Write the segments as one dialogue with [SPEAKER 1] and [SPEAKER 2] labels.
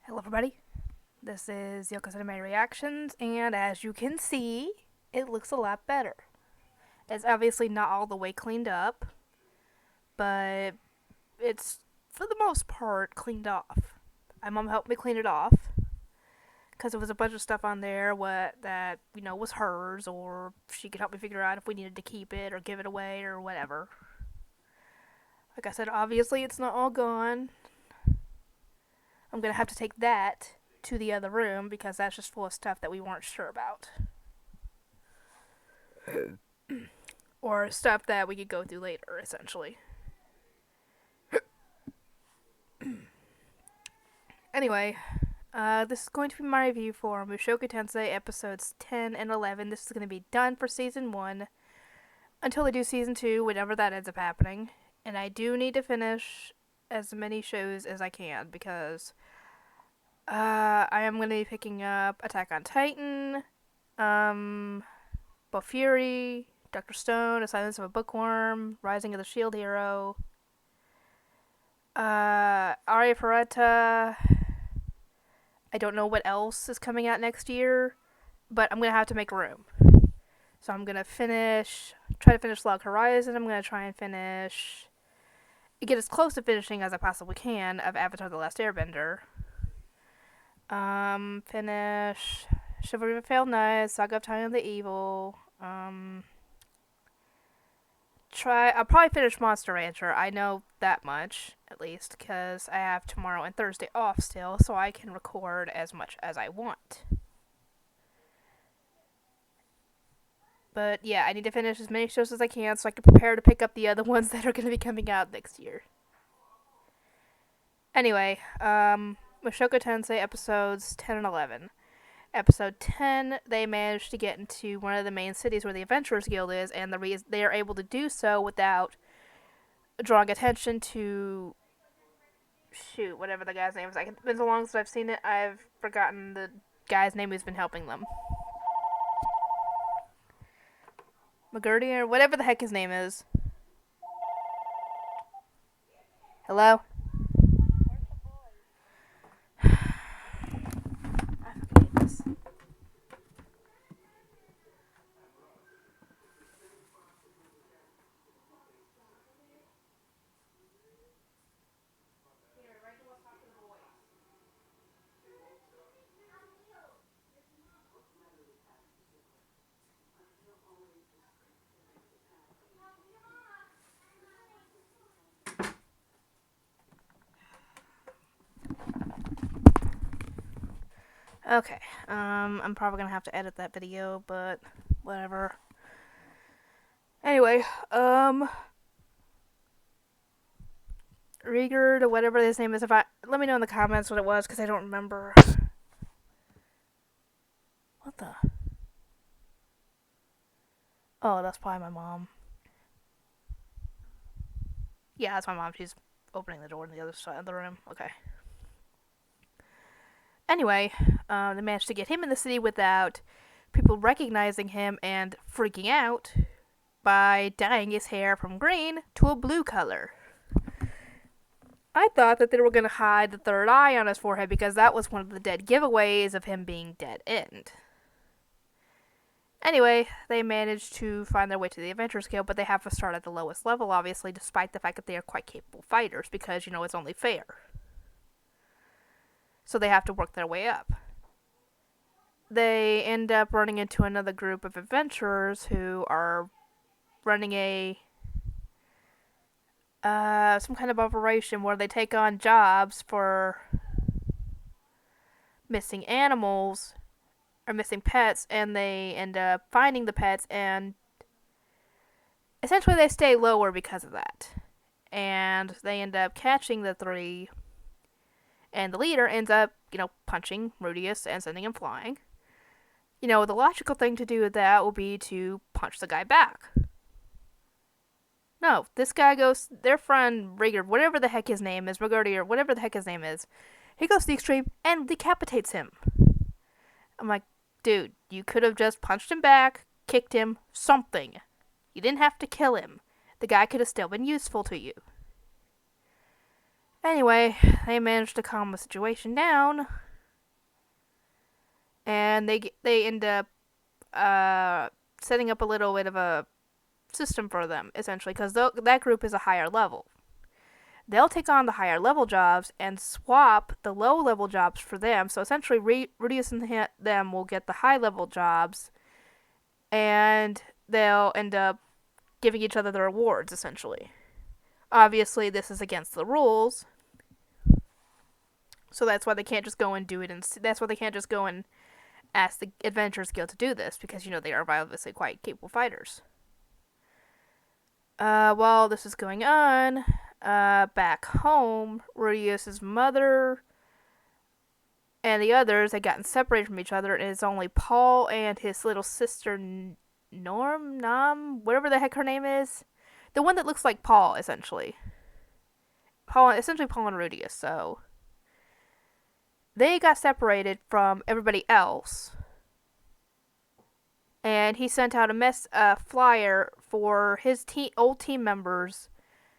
[SPEAKER 1] Hello everybody, this is Yoko's Anime Reactions, and as you can see, it looks a lot better. It's obviously not all the way cleaned up, but it's, for the most part, cleaned off. My mom helped me clean it off, because there was a bunch of stuff on there that was hers, or she could help me figure out if we needed to keep it, or give it away, or whatever. Like I said, obviously it's not all gone. I'm gonna have to take that to the other room because that's just full of stuff that we weren't sure about. Or stuff that we could go through later, essentially. Anyway, this is going to be my review for Mushoku Tensei episodes 10 and 11. This is going to be done for season 1 until they do season 2, whenever that ends up happening. And I do need to finish as many shows as I can because I am going to be picking up Attack on Titan, Fury, Dr. Stone, A Silence of a Bookworm, Rising of the Shield Hero, Aria Ferretta. I don't know what else is coming out next year, but I'm going to have to make room. So I'm going to try to finish Log Horizon. I'm going to try and get as close to finishing as I possibly can of Avatar The Last Airbender. Finish Chivalry of the Failed Knights, Saga of Time of the Evil. I'll probably finish Monster Rancher. I know that much, at least, because I have tomorrow and Thursday off still, so I can record as much as I want. But yeah, I need to finish as many shows as I can so I can prepare to pick up the other ones that are going to be coming out next year. Anyway, Mushoku Tensei episodes 10 and 11. Episode 10, they managed to get into one of the main cities where the Adventurers Guild is, and they are able to do so without drawing attention to whatever the guy's name is. It's been so long since I've seen it, I've forgotten the guy's name who's been helping them. McGurdy or whatever the heck his name is. Hello? I fucking hate this. Okay, I'm probably gonna have to edit that video, but whatever. Anyway, Rigard or whatever his name is, let me know in the comments what it was, because I don't remember. What the? Oh, that's probably my mom. Yeah, that's my mom. She's opening the door on the other side of the room. Okay. Anyway, they managed to get him in the city without people recognizing him and freaking out by dyeing his hair from green to a blue color. I thought that they were going to hide the third eye on his forehead because that was one of the dead giveaways of him being dead end. Anyway, they managed to find their way to the Adventurers Guild, but they have to start at the lowest level, obviously, despite the fact that they are quite capable fighters, because, it's only fair. So they have to work their way up. They end up running into another group of adventurers who are running some kind of operation where they take on jobs for missing animals or missing pets, and they end up finding the pets, and essentially they stay lower because of that. And they end up catching the 3, and the leader ends up, punching Rudius and sending him flying. The logical thing to do with that will be to punch the guy back. No, this guy goes, their friend Rigard, whatever the heck his name is, Rigordi or whatever the heck his name is, he goes to the extreme and decapitates him. I'm like, dude, you could have just punched him back, kicked him, something. You didn't have to kill him. The guy could have still been useful to you. Anyway, they managed to calm the situation down, and they end up setting up a little bit of a system for them, essentially, because that group is a higher level. They'll take on the higher level jobs and swap the low level jobs for them. So essentially, Rudius and them will get the high level jobs, and they'll end up giving each other the rewards, essentially. Obviously, this is against the rules, so that's why they can't just go and do it. And that's why they can't just go and ask the Adventurers Guild to do this, because they are obviously quite capable fighters. While this is going on, back home, Rudius's mother and the others had gotten separated from each other, and it's only Paul and his little sister Nam, whatever the heck her name is. The one that looks like Paul, essentially. Paul and Rudius, so they got separated from everybody else. And he sent out a flyer for his old team members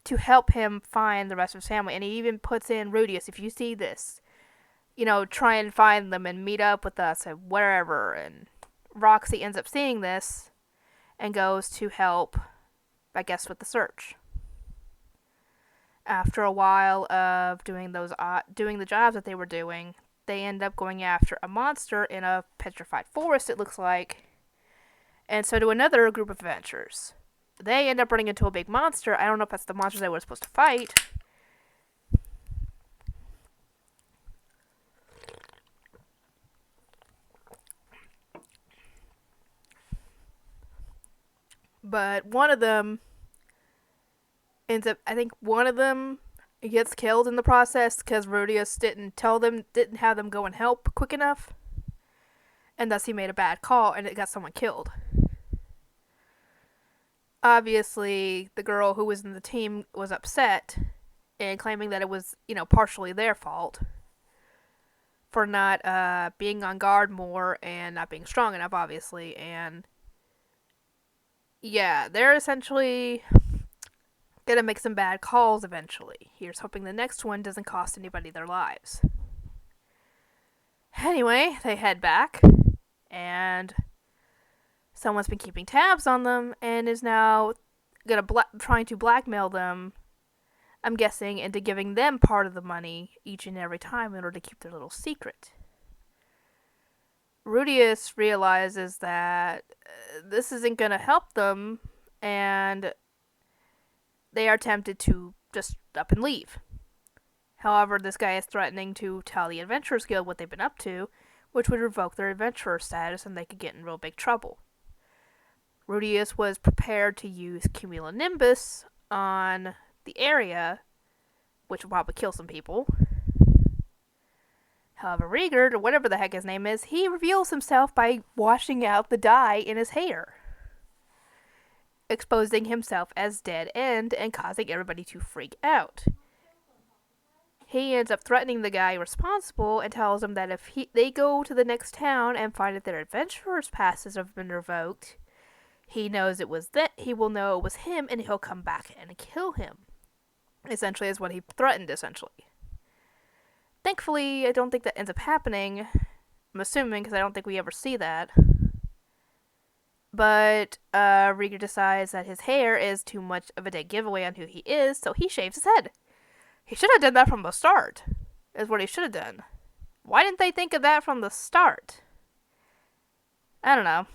[SPEAKER 1] to help him find the rest of his family. And he even puts in, Rudius, if you see this, try and find them and meet up with us at wherever. And Roxy ends up seeing this and goes to help, I guess, with the search. After a while of doing the jobs that they were doing, they end up going after a monster in a petrified forest, it looks like. And so do another group of adventurers. They end up running into a big monster. I don't know if that's the monster they were supposed to fight. But one of them gets killed in the process because Rudius didn't have them go and help quick enough. And thus he made a bad call and it got someone killed. Obviously, the girl who was in the team was upset and claiming that it was, partially their fault for not being on guard more and not being strong enough, obviously. And yeah, they're essentially gonna make some bad calls eventually. Here's hoping the next one doesn't cost anybody their lives. Anyway, they head back, and someone's been keeping tabs on them and is now trying to blackmail them, I'm guessing, into giving them part of the money each and every time in order to keep their little secret. Rudius realizes that this isn't going to help them, and they are tempted to just up and leave. However, this guy is threatening to tell the Adventurers Guild what they've been up to, which would revoke their adventurer status and they could get in real big trouble. Rudius was prepared to use cumulonimbus on the area, which will probably kill some people. However, Rigard, or whatever the heck his name is, he reveals himself by washing out the dye in his hair, exposing himself as dead end and causing everybody to freak out. He ends up threatening the guy responsible and tells him that if they go to the next town and find that their adventurer's passes have been revoked, he will know it was him and he'll come back and kill him. Essentially is what he threatened, essentially. Thankfully, I don't think that ends up happening. I'm assuming, because I don't think we ever see that. But Rieger decides that his hair is too much of a dead giveaway on who he is, so he shaves his head. He should have done that from the start, is what he should have done. Why didn't they think of that from the start? I don't know.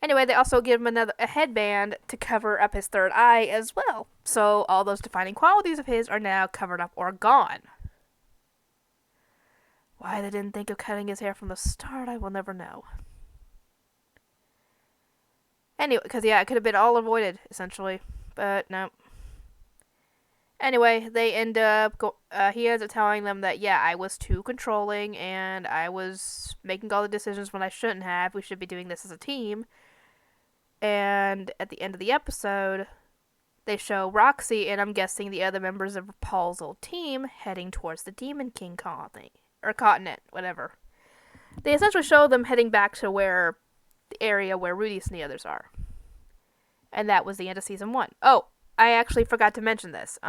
[SPEAKER 1] Anyway, they also give him a headband to cover up his third eye as well. So all those defining qualities of his are now covered up or gone. Why they didn't think of cutting his hair from the start, I will never know. Anyway, because it could have been all avoided, essentially. But no. Anyway, he ends up telling them that, I was too controlling and I was making all the decisions when I shouldn't have. We should be doing this as a team. And at the end of the episode, they show Roxy and I'm guessing the other members of Paul's old team heading towards the Demon King colony. Or continent, whatever. They essentially show them heading back to the area where Rudius and the others are. And that was the end of season 1. Oh, I actually forgot to mention this.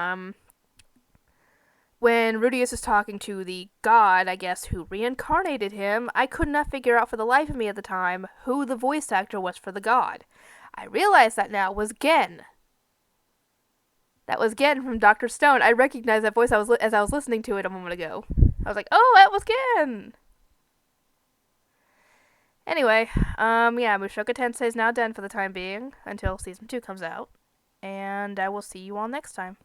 [SPEAKER 1] when Rudius is talking to the god, I guess, who reincarnated him, I could not figure out for the life of me at the time who the voice actor was for the god. I realize that now was Gen. That was Gen from Dr. Stone. I recognized that voice as I was listening to it a moment ago. I was like, oh, that was Gen! Anyway, yeah, Mushoku Tensei is now done for the time being until season 2 comes out. And I will see you all next time.